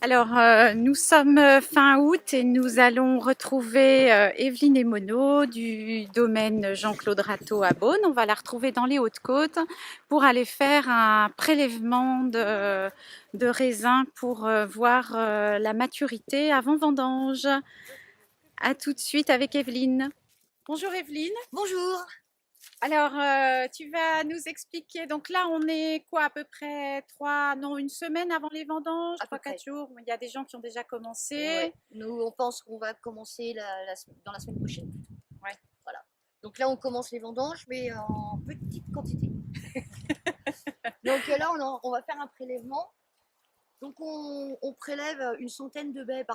Alors, nous sommes fin août et nous allons retrouver Evelyne Emono du domaine Jean-Claude Rateau à Beaune. On va la retrouver dans les Hautes-Côtes pour aller faire un prélèvement de raisins pour voir la maturité avant vendange. À tout de suite avec Evelyne. Bonjour Evelyne. Bonjour. Alors, tu vas nous expliquer. Donc là, on est quoi, à peu près une semaine avant les vendanges, À peu 3-4 près. jours. Il y a des gens qui ont déjà commencé. Ouais. Nous, on pense qu'on va commencer dans la semaine prochaine. Ouais. Voilà. Donc là, on commence les vendanges, mais en petite quantité. Donc là, on va faire un prélèvement. Donc on prélève une centaine de baies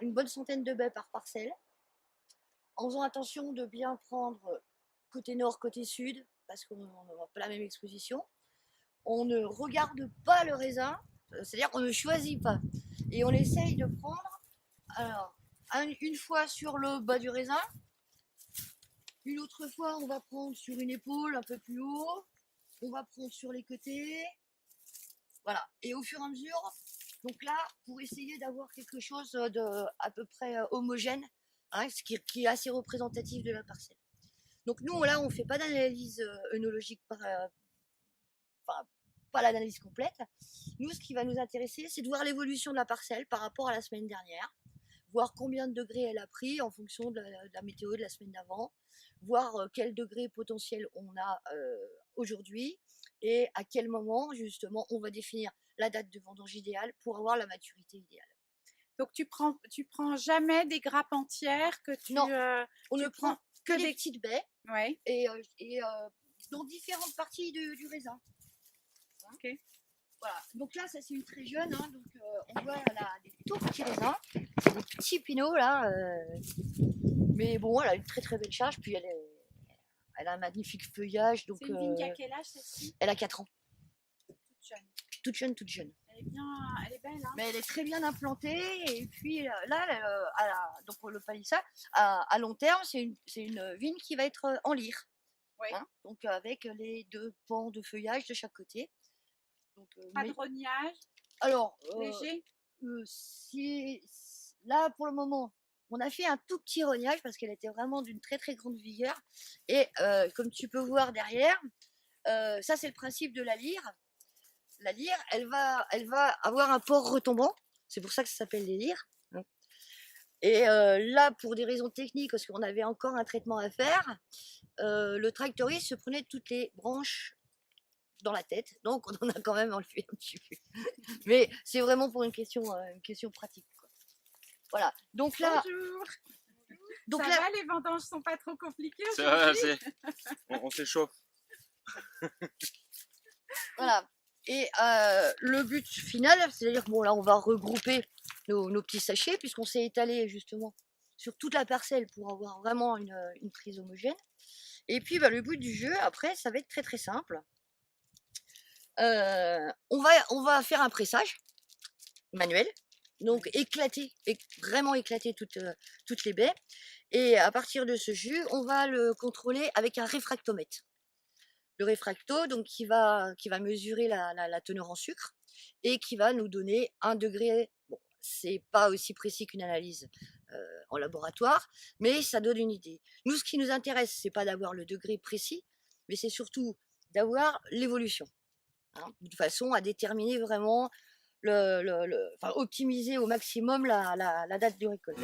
une bonne centaine de baies par parcelle, en faisant attention de bien prendre côté nord, côté sud, parce qu'on n'a pas la même exposition. On ne regarde pas le raisin, c'est-à-dire qu'on ne choisit pas. Et on essaye de prendre, alors, une fois sur le bas du raisin, une autre fois on va prendre sur une épaule un peu plus haut, on va prendre sur les côtés, voilà. Et au fur et à mesure, donc là, pour essayer d'avoir quelque chose de à peu près homogène, hein, ce qui est assez représentatif de la parcelle. Donc nous, là, on ne fait pas d'analyse œnologique pas l'analyse complète. Nous, ce qui va nous intéresser, c'est de voir l'évolution de la parcelle par rapport à la semaine dernière, voir combien de degrés elle a pris en fonction de la météo de la semaine d'avant, voir quel degré potentiel on a aujourd'hui et à quel moment, justement, on va définir la date de vendange idéale pour avoir la maturité idéale. Donc tu prends jamais des grappes entières que tu Non, on tu ne prend que des petites baies ouais. et dans différentes parties du raisin. Ok. Voilà. Donc là, ça c'est une très jeune, hein, donc on voit là des tout petits raisins, c'est des petits pinots là, mais bon, elle a une très très belle charge, puis elle a un magnifique feuillage. Donc, c'est une vigne qui a quel âge celle-ci? Elle a 4 ans. Toute jeune. Toute jeune, toute jeune. Elle est belle, hein. Mais elle est très bien implantée, et puis là, donc le palissade, à long terme, c'est une vigne qui va être en lyre. Ouais. Hein, donc avec les deux pans de feuillage de chaque côté. Donc, pas de rognage. Alors, léger. Là, pour le moment, on a fait un tout petit rognage parce qu'elle était vraiment d'une très très grande vigueur. Et comme tu peux voir derrière, ça c'est le principe de la lyre. La lyre, elle va avoir un port retombant. C'est pour ça que ça s'appelle les lyres. Et là, pour des raisons techniques, parce qu'on avait encore un traitement à faire, le tractoriste se prenait toutes les branches dans la tête, donc on en a quand même enlevé un petit peu. Mais c'est vraiment pour une question pratique, quoi. Voilà. Donc là. Bonjour. Donc ça là, va, les vendanges sont pas trop compliquées aujourd'hui. On s'échauffe. Voilà. Et le but final, c'est-à-dire bon là on va regrouper nos petits sachets puisqu'on s'est étalé justement sur toute la parcelle pour avoir vraiment une prise homogène. Et puis le but du jeu après, ça va être très très simple. On va faire un pressage manuel, donc vraiment éclater toutes les baies. Et à partir de ce jus, on va le contrôler avec un réfractomètre. Le réfracto, donc qui va mesurer la teneur en sucre et qui va nous donner 1 degré. Bon, c'est pas aussi précis qu'une analyse en laboratoire, mais ça donne une idée. Nous, ce qui nous intéresse, c'est pas d'avoir le degré précis, mais c'est surtout d'avoir l'évolution, hein, de façon à déterminer vraiment optimiser au maximum la date de récolte.